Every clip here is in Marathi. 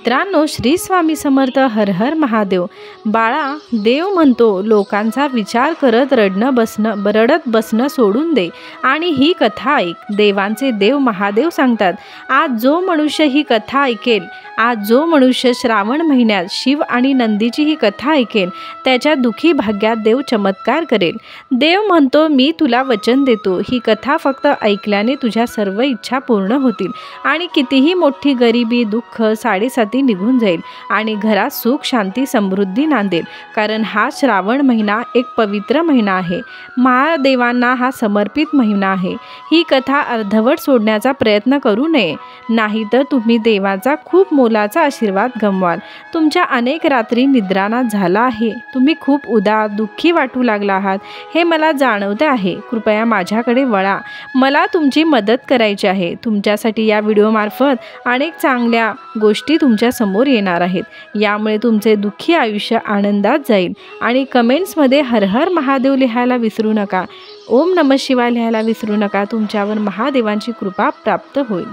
मित्रांनो, श्री स्वामी समर्थ. हर हर महादेव. बाळा, देव म्हणतो लोकांचा विचार करत रडत बसणं सोडून दे आणि ही कथा ऐक. देवांचे देव महादेव सांगतात, आज जो मनुष्य ही कथा ऐकेल, आज जो मनुष्य श्रावण महिन्यात शिव आणि नंदीची ही कथा ऐकेल, त्याच्या दुखी भाग्यात देव चमत्कार करेल. देव म्हणतो, मी तुला वचन देतो, ही कथा फक्त ऐकल्याने तुझ्या सर्व इच्छा पूर्ण होतील आणि कितीही मोठी गरिबी, दुःख, साडेसाती निघून जाईल आणि घरात सुख, शांती, समृद्धी नांदेल. कारण हा श्रावण महिना एक पवित्र महिना आहे. महादेवांना हा समर्पित महिना आहे. ही कथा अर्धवट सोडण्याचा प्रयत्न करू नये, नाहीतर तुम्ही देवाचा खूप मोलाचा आशीर्वाद गमवाल. तुमच्या अनेक रात्री निद्रानाथ झाला आहे. तुम्ही खूप उदास, दुःखी वाटू लागला आहात, हे मला जाणवते आहे. कृपया माझ्याकडे वळा. मला तुमची मदत करायची आहे. तुमच्यासाठी या व्हिडिओमार्फत अनेक चांगल्या गोष्टी तुमच्या समोर येणार आहेत. यामुळे तुमचे दुःखी आयुष्य आनंदात जाईल. आणि कमेंट्समध्ये हर हर महादेव लिहायला विसरू नका. ओम नमः शिवाय लिहायला विसरू नका. तुमच्यावर महादेवांची कृपा प्राप्त होईल.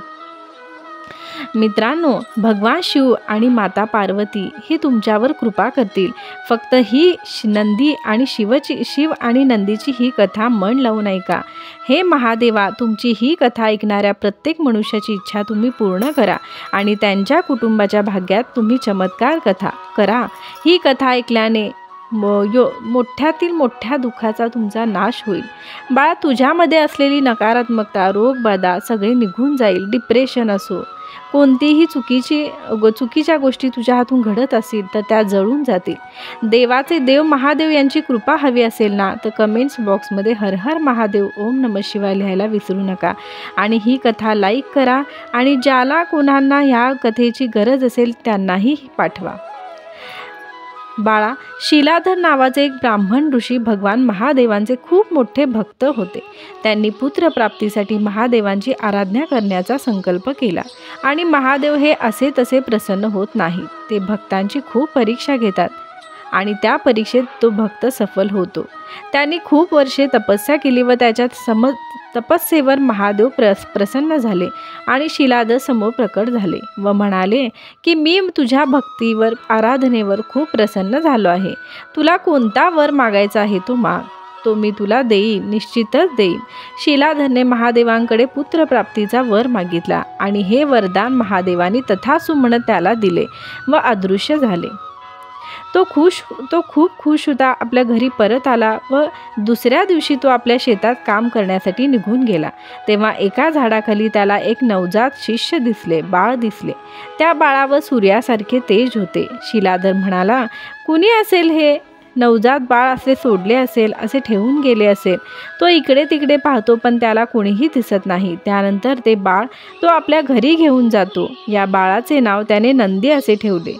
मित्रांनो, भगवान शिव आणि माता पार्वती हे तुमच्यावर कृपा करतील. फक्त ही नंदी आणि शिव आणि नंदीची ही कथा मन लावून ऐका. हे महादेवा, तुमची ही कथा ऐकणाऱ्या प्रत्येक मनुष्याची इच्छा तुम्ही पूर्ण करा आणि त्यांच्या कुटुंबाच्या भाग्यात तुम्ही चमत्कार कथा करा. ही कथा ऐकल्याने मोठ्यातील मोठ्या दुःखाचा तुमचा नाश होईल. बाळा, तुझ्यामध्ये असलेली नकारात्मकता, रोगबाधा सगळे निघून जाईल. डिप्रेशन असो, कोणतीही चुकीच्या गोष्टी तुझ्या हातून घडत असतील तर त्या जळून जातील. देवाचे देव महादेव यांची कृपा हवी असेल ना, तर कमेंट्स बॉक्समध्ये हर हर महादेव, ओम नमः शिवाय लिहायला विसरू नका. आणि ही कथा लाईक करा आणि ज्याला कोणाला ह्या कथेची गरज असेल त्यांनाही पाठवा. बाळा, शिलाधर नावाचे एक ब्राह्मण ऋषी भगवान महादेवांचे खूप मोठे भक्त होते. त्यांनी पुत्रप्राप्तीसाठी महादेवांची आराधना करण्याचा संकल्प केला आणि महादेव हे असे तसे प्रसन्न होत नाही. ते भक्तांची खूप परीक्षा घेतात आणि त्या परीक्षेत तो भक्त सफल होतो. त्यांनी खूप वर्षे तपस्या केली व त्याच्या तपस्येवर महादेव प्रसन्न झाले आणि शिलाधर समोर प्रकट झाले व म्हणाले की मी तुझ्या भक्तीवर, आराधनेवर खूप प्रसन्न झालो आहे. तुला कोणता वर मागायचा आहे तो माग, तो मी तुला देईन, निश्चितच देईन. शिलाधरने महादेवांकडे पुत्रप्राप्तीचा वर मागितला आणि हे वरदान महादेवांनी तथास्तु म्हणत त्याला दिले व अदृश्य झाले. तो खूप खुश होता. आपल्या घरी परत आला व दुसऱ्या दिवशी तो आपल्या शेतात काम करण्यासाठी निघून गेला. तेव्हा एका झाडाखाली त्याला एक नवजात शिष्य बाळ दिसले. त्या बाळावर सूर्यासारखे तेज होते. शिलाधर म्हणाला, कुणी असेल हे नवजात बाळ, असे सोडले असेल, असे ठेवून गेले असेल. तो इकडे तिकडे पाहतो पण त्याला कोणीही दिसत नाही. त्यानंतर ते बाळ तो आपल्या घरी घेऊन जातो. या बाळाचे नाव त्याने नंदी असे ठेवले.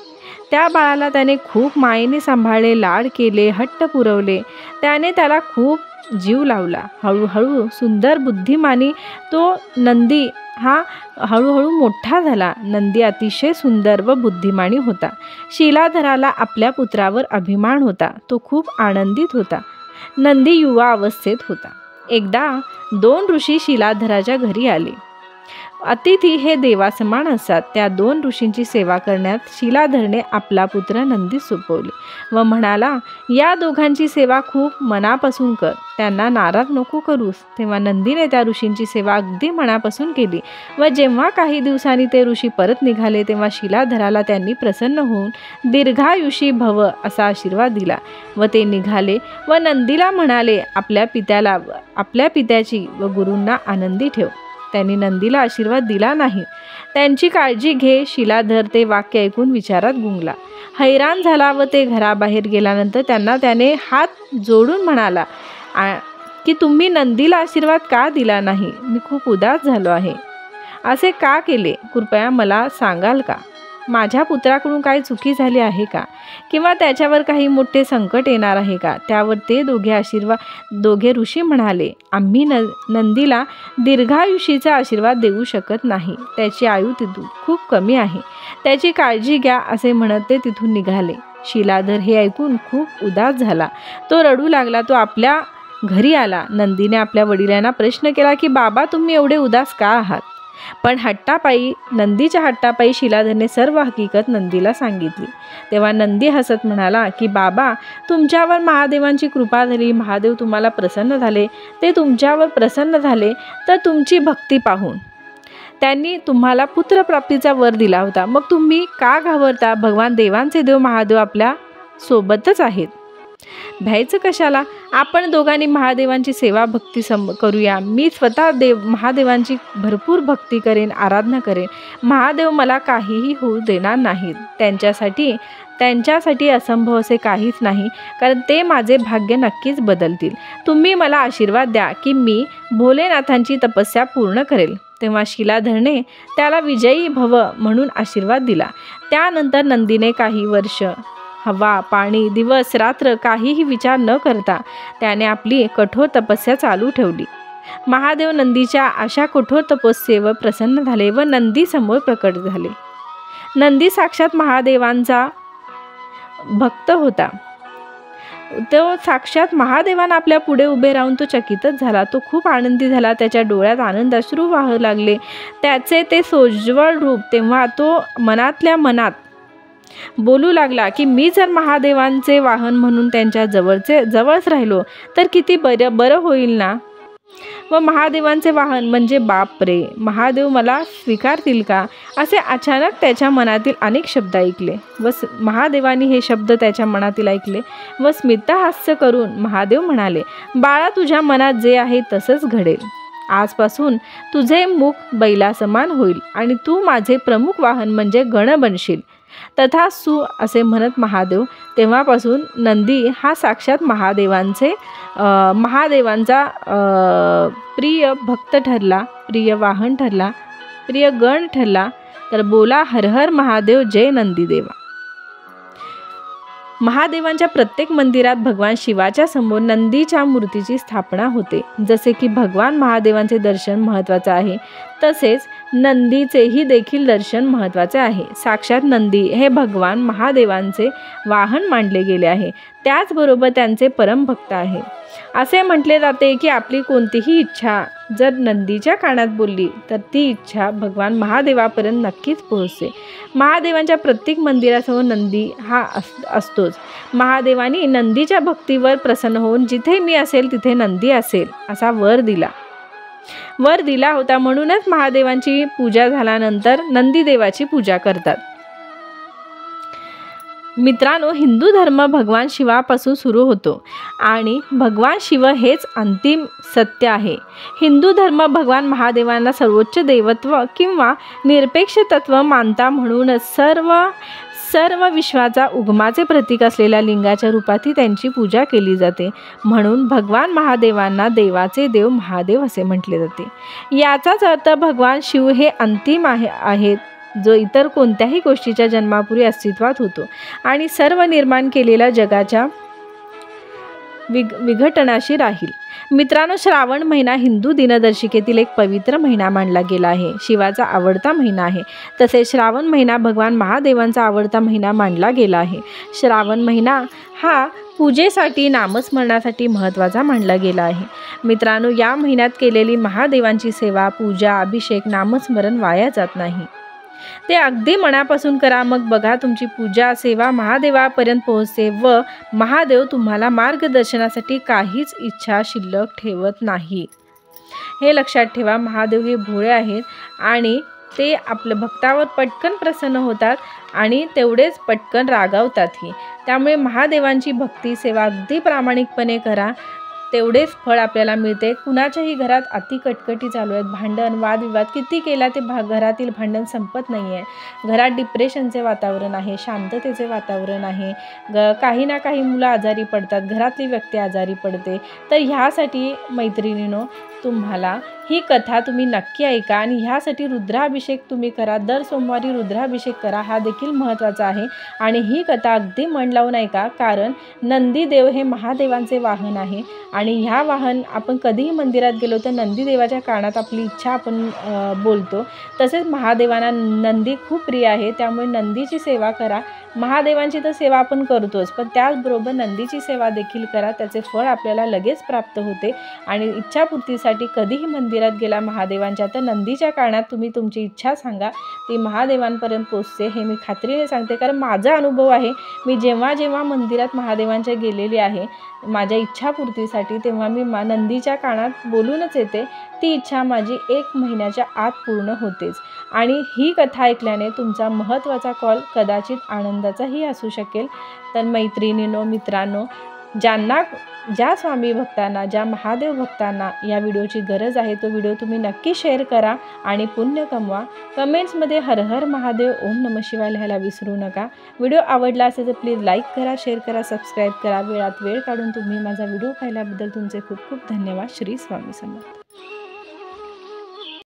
त्या बाळाला त्याने खूप मायेने सांभाळले, लाड केले, हट्ट पुरवले. त्याने त्याला खूप जीव लावला. हळूहळू सुंदर बुद्धिमानी तो नंदी हा हळूहळू मोठा झाला. नंदी अतिशय सुंदर व बुद्धिमानी होता. शिलाधराला आपल्या पुत्रावर अभिमान होता. तो खूप आनंदित होता. नंदी युवा अवस्थेत होता. एकदा 2 ऋषी शिलाधराच्या घरी आले. अतिथी हे देवासमान असतात. त्या 2 ऋषींची सेवा करण्यात शिलाधरने आपला पुत्र नंदी सोपवले व म्हणाला, या दोघांची सेवा खूप मनापासून कर, त्यांना नाराज नको करूस. तेव्हा नंदीने त्या ऋषींची सेवा अगदी मनापासून केली व जेव्हा काही दिवसांनी ते ऋषी परत निघाले तेव्हा शिलाधराला त्यांनी प्रसन्न होऊन दीर्घायुषी भव असा आशीर्वाद दिला व ते निघाले व नंदीला म्हणाले, आपल्या पित्याची व गुरूंना आनंदी ठेव. त्यांनी नंदीला आशीर्वाद दिला नाही. त्यांची काळजी घे. शिलाधर ते वाक्य ऐकून विचारात गुंगला, हैराण झाला व ते घराबाहेर गेल्यानंतर त्याने हात जोडून म्हणाला की तुम्ही नंदीला आशीर्वाद का दिला नाही? मी खूप उदास झालो आहे. असे का केले? कृपया मला सांगाल का? माझ्या पुत्राकडून काही चुकी झाली आहे का? किंवा त्याच्यावर काही मोठे संकट येणार आहे का? त्यावर ते दोघे ऋषी म्हणाले, आम्ही नंदीला दीर्घायुषीचा आशीर्वाद देऊ शकत नाही. त्याची आयु तिथून खूप कमी आहे. त्याची काळजी घ्या असे म्हणत ते तिथून निघाले. शिलाधर हे ऐकून खूप उदास झाला. तो रडू लागला. तो आपल्या घरी आला. नंदीने आपल्या वडिलांना प्रश्न केला की बाबा, तुम्ही एवढे उदास का आहात? पण हट्टापायी नंदीच्या हट्टापायी शिलाधरने सर्व हकीकत नंदीला सांगितली। तेव्हा नंदी हसत म्हणाला की बाबा, तुमच्यावर महादेवांची कृपा झाली, महादेव तुम्हाला प्रसन्न झाले। ते तुमच्यावर प्रसन्न झाले तर तुमची भक्ती पाहून त्यांनी तुम्हाला पुत्रप्राप्तीचा वर दिला होता, मग तुम्ही का घाबरता? भगवान देवांचे देव महादेव आपल्या सोबतच आहेत, भ्यायचं कशाला? आपण दोघांनी महादेवांची सेवा भक्ती करूया। मी स्वतः महादेवांची भरपूर भक्ती करेन, आराधना करेन। महादेव मला काहीही होऊ देणार नाहीत। त्यांच्यासाठी असंभव असे काहीच नाही, कारण ते माझे भाग्य नक्कीच बदलतील। तुम्ही मला आशीर्वाद द्या की मी भोलेनाथांची तपस्या पूर्ण करेल। तेव्हा शिलाधरने त्याला विजयी भव म्हणून आशीर्वाद दिला। त्यानंतर नंदीने काही वर्ष हवा, पाणी, दिवस रात्र काहीही विचार न करता त्याने आपली कठोर तपस्या चालू ठेवली। महादेव नंदीच्या अशा कठोर तपस्येवर प्रसन्न झाले व नंदी समोर प्रकट झाले। नंदी साक्षात महादेवांचा भक्त होता। तो साक्षात महादेवांना आपल्या पुढे उभे राहून तो चकितच झाला। तो खूप आनंदी झाला, त्याच्या डोळ्यात आनंदाश्रू वाहू लागले। त्याचे ते सोज्वळ रूप, तेव्हा तो मनातल्या मनात बोलू लागला की मी जर महादेवांचे वाहन म्हणून त्यांच्या जवळच राहिलो तर किती बरं होईल ना। व महादेवांचे वाहन म्हणजे बाप रे, महादेव मला स्वीकारतील का? असे अचानक त्याच्या मनातील अनेक शब्द ऐकले व महादेवानी हे शब्द त्याच्या मनातील ऐकले व स्मितहास्य करून महादेव म्हणाले, बाळा, तुझ्या मनात जे आहे तसंच घडेल। आजपासून तुझे मुख बैलासमान होईल आणि तू माझे प्रमुख वाहन म्हणजे गण बनशील। तथास्तु असे म्हणत महादेव तेव्हापासून नंदी हा साक्षात महादेवांचा प्रिय भक्त ठरला, प्रिय वाहन ठरला, प्रिय गण ठरला। तर बोला हर हर महादेव, जय नंदीदेवा। महादेवांच्या प्रत्येक मंदिरात भगवान शिवाच्या समोर नंदीच्या मूर्तीची स्थापना होते। जसे की भगवान महादेवांचे दर्शन महत्त्वाचे आहे, तसेच नंदीचेही देखील दर्शन महत्त्वाचे आहे। साक्षात नंदी हे भगवान महादेवांचे वाहन मानले गेले आहे, त्याचबरोबर त्यांचे परमभक्त आहे। असे म्हटले जाते की आपली कोणतीही इच्छा जर नंदीच्या कानात बोलली तर ती इच्छा भगवान महादेवापर्यंत नक्कीच पोहोचते। महादेवांच्या प्रत्येक मंदिरासमोर नंदी हा असतोच। महादेवांनी नंदीच्या भक्तीवर प्रसन्न होऊन जिथे मी असेल तिथे नंदी असेल असा वर दिला होता। म्हणूनच महादेवांची पूजा झाल्यानंतर नंदीदेवाची पूजा करतात। मित्रांनो, हिंदू धर्म भगवान शिवापासून सुरू होतो आणि भगवान शिव हेच अंतिम सत्य आहे। हिंदू धर्म भगवान महादेवांना सर्वोच्च देवत्व किंवा निरपेक्ष तत्व मानता, म्हणूनच सर्व विश्वाचा उगमाचे प्रतीक असलेल्या लिंगाच्या रूपातही त्यांची पूजा केली जाते। म्हणून भगवान महादेवांना देवाचे देव महादेव असे म्हटले जाते। याचाच अर्थ भगवान शिव हे अंतिम आहेत, जो इतर कोणत्याही गोष्टीच्या जन्मापूर्वी अस्तित्वात होतो आणि सर्व निर्माण केलेल्या जगाच्या विघटनाशी राहील। मित्रांनो, श्रावण महिना हिंदू दिनदर्शिकेतील एक पवित्र महिना मानला गेला आहे, शिवाचा आवडता महिना आहे। तसेच श्रावण महिना भगवान महादेवांचा आवडता महिना मानला गेला आहे। श्रावण महिना हा पूजेसाठी, नामस्मरणासाठी महत्त्वाचा मानला गेला आहे। मित्रांनो, या महिन्यात केलेली महादेवांची सेवा, पूजा, अभिषेक, नामस्मरण वाया जात नाही। ते अगदी मनापासून करा, मग बघा तुमची पूजा सेवा महादेवापर्यंत पोहोचते व महादेव तुम्हाला मार्गदर्शनासाठी काहीच इच्छा शिल्लक ठेवत नाही। हे लक्षात ठेवा, महादेव हे भोळे आहेत आणि ते आपल्या भक्तावर पटकन प्रसन्न होतात आणि तेवढेच पटकन रागावतातही। त्यामुळे महादेवांची भक्ती सेवा अगदी प्रामाणिकपणे करा, तेवढेच फळ आपल्याला मिळते। कुणाच्याही घरात अति कटकटी चालू आहेत, भांडण वादविवाद किती केला ते घरातील भांडण संपत नाही आहे। घरात डिप्रेशनचे वातावरण आहे, शांततेचे वातावरण आहे, काही ना काही मुलं आजारी पडतात, घरातली व्यक्ती आजारी पडते। तर ह्यासाठी मैत्रिणींनो, तुम्हाला ही कथा तुम्ही नक्की ऐका आणि ह्यासाठी रुद्राभिषेक तुम्ही करा, दर सोमवारी रुद्राभिषेक करा, हा देखील महत्त्वाचा आहे। आणि ही कथा अगदी मन लावून ऐका, कारण नंदीदेव हे महादेवांचे वाहन आहे आणि ह्या वाहन आपण कधीही मंदिरात गेलो तर नंदीदेवाच्या कानात आपली इच्छा आपण बोलतो। तसेच महादेवांना नंदी खूप प्रिय आहे, त्यामुळे नंदीची सेवा करा महादेवांची तर सेवा आपण करतोच, पण त्याचबरोबर नंदीची सेवा देखील करा. त्याचे फळ आपल्याला लगेच प्राप्त होते. आणि इच्छापूर्तीसाठी कधीही मंदिरात गेला महादेवांच्या, तर नंदीच्या कानात तुम्ही तुमची इच्छा सांगा, ती महादेवांपर्यंत पोचते. हे मी खात्रीने सांगते, कारण माझा अनुभव आहे. मी जेव्हा जेव्हा मंदिरात महादेवांच्या गेलेली आहे माझ्या इच्छापूर्तीसाठी, तेव्हा मी नंदीच्या कानात बोलूनच येते. ती इच्छा माझी 1 महिन्याच्या आत पूर्ण होतेच. आणि ही कथा ऐकल्याने तुमचा महत्त्वाचा कॉल कदाचित आनंदाचाही असू शकेल. तर मैत्रिणींनो, मित्रांनो, ज्या स्वामी भक्तांना, ज्या महादेव भक्तांना या व्हिडिओची गरज आहे, तो व्हिडिओ तुम्ही नक्की शेअर करा आणि पुण्य कमवा. कमेंट्समध्ये हर हर महादेव, ओम नमः शिवाय लिहायला विसरू नका. व्हिडिओ आवडला असेल तर प्लीज लाईक करा, शेअर करा, सबस्क्राईब करा. वेळात वेळ काढून तुम्ही माझा व्हिडिओ पाहिल्याबद्दल तुमचे खूप खूप धन्यवाद. श्री स्वामी समर्थ.